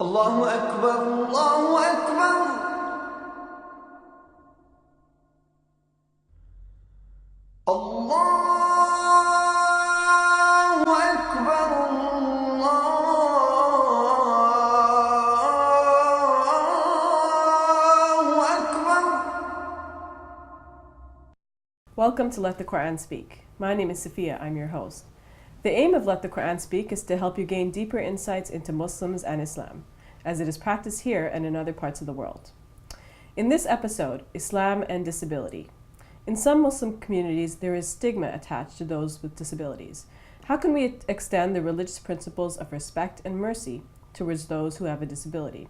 الله أكبر الله أكبر الله أكبر الله أكبر. Welcome to Let the Quran Speak. My name is Sophia, I'm your host. The aim of Let the Quran Speak is to help you gain deeper insights into Muslims and Islam, as it is practiced here and in other parts of the world. In this episode, Islam and disability. In some Muslim communities, there is stigma attached to those with disabilities. How can we extend the religious principles of respect and mercy towards those who have a disability?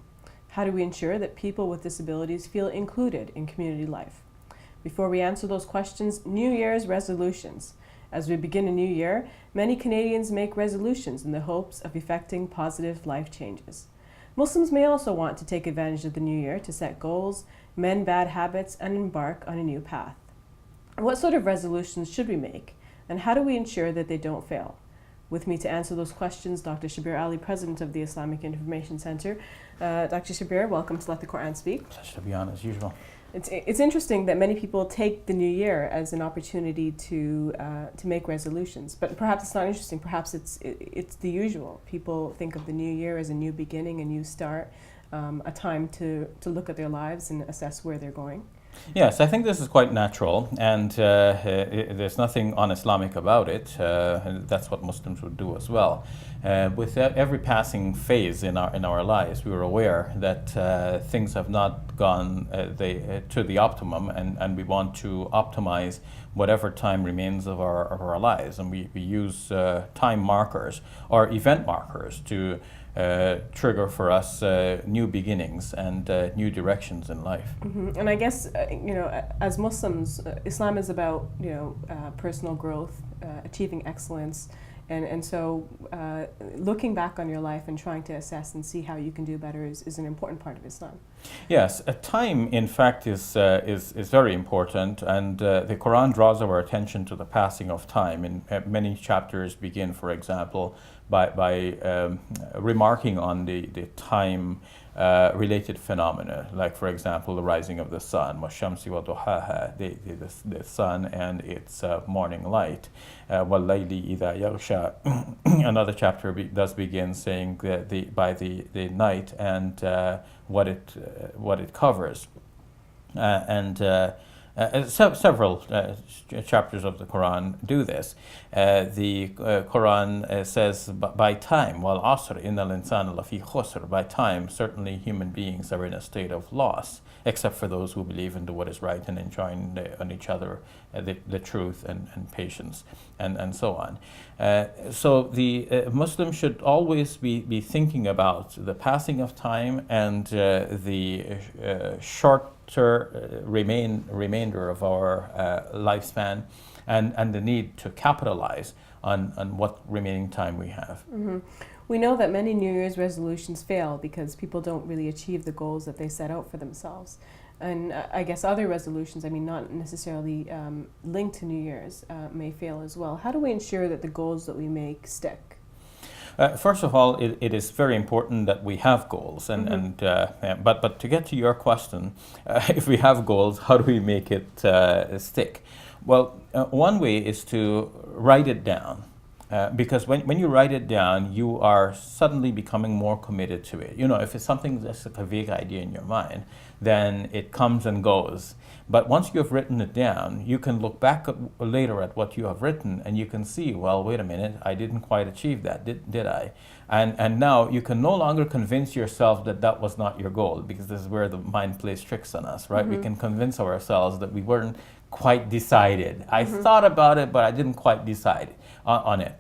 How do we ensure that people with disabilities feel included in community life? Before we answer those questions, New Year's resolutions. As we begin a new year, many Canadians make resolutions in the hopes of effecting positive life changes. Muslims may also want to take advantage of the new year to set goals, mend bad habits, and embark on a new path. What sort of resolutions should we make, and how do we ensure that they don't fail? With me to answer those questions, Dr. Shabir Ali, President of the Islamic Information Center. Dr. Shabir, welcome to Let the Quran Speak. Pleasure to be on as usual. It's interesting that many people take the new year as an opportunity to make resolutions, but perhaps it's not interesting. Perhaps it's the usual. People think of the new year as a new beginning, a new start, a time to look at their lives and assess where they're going. Yes, I think this is quite natural, and there's nothing un-Islamic about it. And that's what Muslims would do as well. With every passing phase in our lives, we were aware that things have not gone to the optimum, and we want to optimize whatever time remains of our lives. And we use time markers or event markers to trigger for us new beginnings and new directions in life. Mm-hmm. And I guess, as Muslims, Islam is about, personal growth, achieving excellence. And so looking back on your life and trying to assess and see how you can do better is an important part of Islam. Yes, time in fact is very important, and the Quran draws our attention to the passing of time. And many chapters begin, for example, by remarking on the time related phenomena, like for example the rising of the sun, وَالشَّمْسِ وَضُحَاهَا, the sun and its morning light, وَاللَّيْلِ إِذَا يَغْشَى. Another chapter does begin saying by the night and what it covers, several chapters of the Quran do this. The Quran says by time, وَالْعَصْرِ إِنَّ الْإِنسَانَ لَفِي خُسْرٍ, by time certainly human beings are in a state of loss, except for those who believe in what is right and enjoin on each other the truth and patience and so on. So the Muslim should always be thinking about the passing of time and the shorter remainder of our lifespan, and the need to capitalize on what remaining time we have. Mm-hmm. We know that many New Year's resolutions fail because people don't really achieve the goals that they set out for themselves. And I guess other resolutions, not necessarily linked to New Year's, may fail as well. How do we ensure that the goals that we make stick? First of all, it is very important that we have goals, but to get to your question, if we have goals, how do we make it stick? Well, one way is to write it down. Because when you write it down, you are suddenly becoming more committed to it. If it's something that's like a vague idea in your mind, then it comes and goes. But once you have written it down, you can look back later at what you have written, and you can see, well, wait a minute, I didn't quite achieve that, did I? And now you can no longer convince yourself that was not your goal, because this is where the mind plays tricks on us, right? Mm-hmm. We can convince ourselves that we weren't quite decided. I thought about it, but I didn't quite decide on it.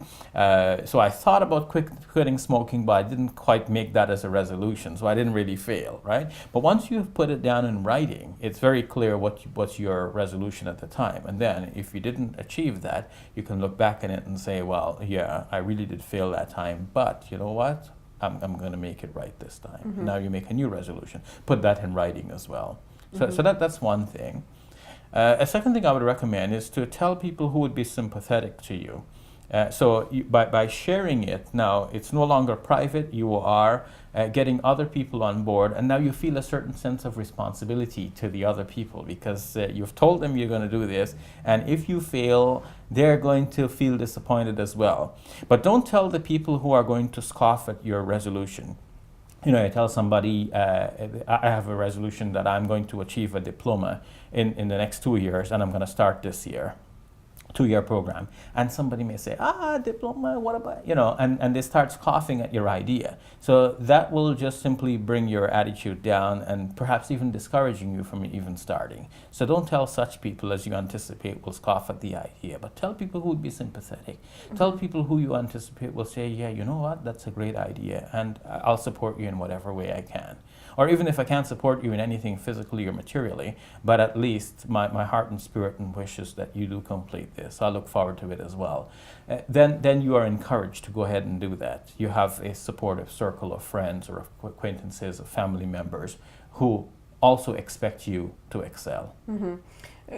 So I thought about quitting smoking, but I didn't quite make that as a resolution, so I didn't really fail, right? But once you've put it down in writing, it's very clear what's your resolution at the time. And then if you didn't achieve that, you can look back on it and say, well, yeah, I really did fail that time, but you know what? I'm going to make it right this time. Mm-hmm. Now you make a new resolution. Put that in writing as well. So, mm-hmm. So that's one thing. A second thing I would recommend is to tell people who would be sympathetic to you By sharing it now, it's no longer private. You are getting other people on board, and now you feel a certain sense of responsibility to the other people because you've told them you're going to do this, and if you fail, they're going to feel disappointed as well. But don't tell the people who are going to scoff at your resolution. I tell somebody, I have a resolution that I'm going to achieve a diploma in the next 2 years, and I'm going to start this year. 2-year program, and somebody may say, diploma, what about, and they start scoffing at your idea. So that will just simply bring your attitude down and perhaps even discouraging you from even starting. So don't tell such people as you anticipate will scoff at the idea, but tell people who would be sympathetic. Mm-hmm. Tell people who you anticipate will say, yeah, you know what, that's a great idea, and I'll support you in whatever way I can. Or even if I can't support you in anything physically or materially, but at least my heart and spirit and wishes that you do complete this. I look forward to it as well. Then you are encouraged to go ahead and do that. You have a supportive circle of friends or of acquaintances, of family members who also expect you to excel. Mm-hmm.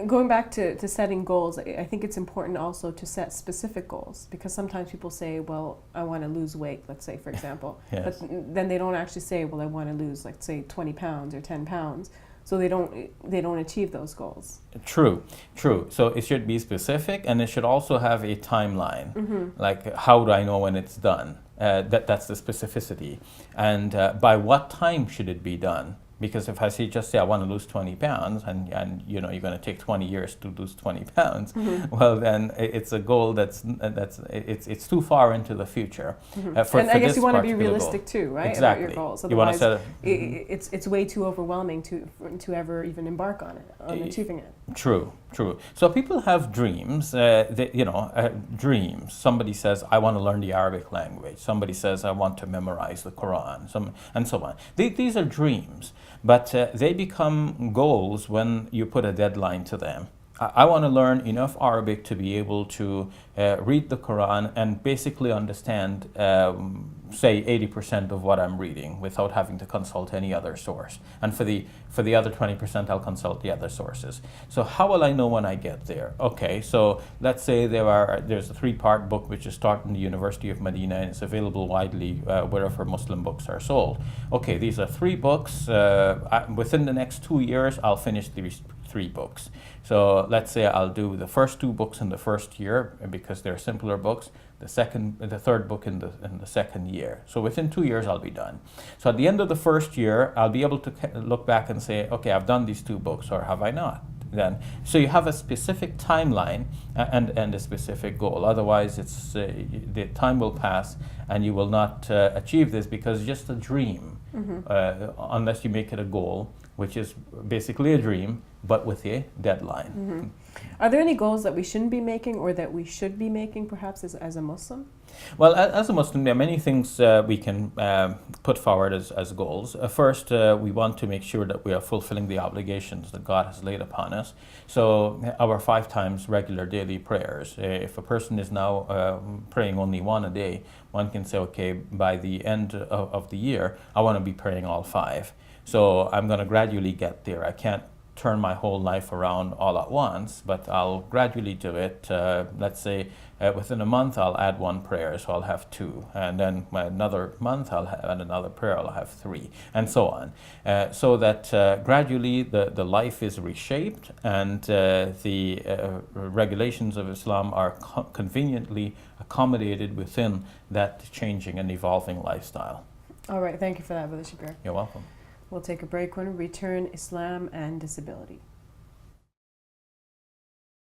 Going back to setting goals, I think it's important also to set specific goals, because sometimes people say, well, I want to lose weight, let's say, for example. Yes. But then they don't actually say, well, I want to lose, like, say, 20 pounds or 10 pounds. So they don't achieve those goals. True. So it should be specific, and it should also have a timeline. Mm-hmm. Like, how do I know when it's done? That's the specificity. And by what time should it be done? Because if I just say I want to lose 20 pounds and you're going to take 20 years to lose 20 pounds, mm-hmm. well, then it's a goal that's it's too far into the future. Mm-hmm. And I guess you want to be realistic too, right? Exactly. About your goals. Otherwise, it's way too overwhelming to ever even embark on it, on achieving it. True. So people have dreams. Dreams. Somebody says, I want to learn the Arabic language. Somebody says, I want to memorize the Quran, and so on. These are dreams. But they become goals when you put a deadline to them. I want to learn enough Arabic to be able to read the Quran and basically understand, say, 80% of what I'm reading without having to consult any other source. And for the other 20%, I'll consult the other sources. So how will I know when I get there? Okay, so let's say there's a 3-part book which is taught in the University of Medina, and it's available widely wherever Muslim books are sold. Okay, these are 3 books. Within the next 2 years, I'll finish these 3 books. So let's say I'll do the first 2 books in the first year because they're simpler books, the 3rd book in the second year. So within 2 years I'll be done. So at the end of the first year, I'll be able to look back and say, okay, I've done these 2 books, or have I not? Then, so you have a specific timeline and a specific goal. Otherwise, the time will pass and you will not achieve this because it's just a dream, mm-hmm. Unless you make it a goal, which is basically a dream, but with a deadline. Mm-hmm. Are there any goals that we shouldn't be making, or that we should be making, perhaps, as a Muslim? Well, as a Muslim, there are many things we can put forward as goals. First, we want to make sure that we are fulfilling the obligations that God has laid upon us. So our 5 times regular daily prayers. If a person is now praying only 1 a day, one can say, okay, by the end of the year, I want to be praying all 5. So I'm going to gradually get there. I can't turn my whole life around all at once, but I'll gradually do it. Let's say within a month I'll add 1 prayer, so I'll have 2, and then another month I'll add another prayer, I'll have 3, and so on. So that gradually the life is reshaped, and the regulations of Islam are conveniently accommodated within that changing and evolving lifestyle. All right, thank you for that, Brother Shabir. You're welcome. We'll take a break. When we return, Islam and disability.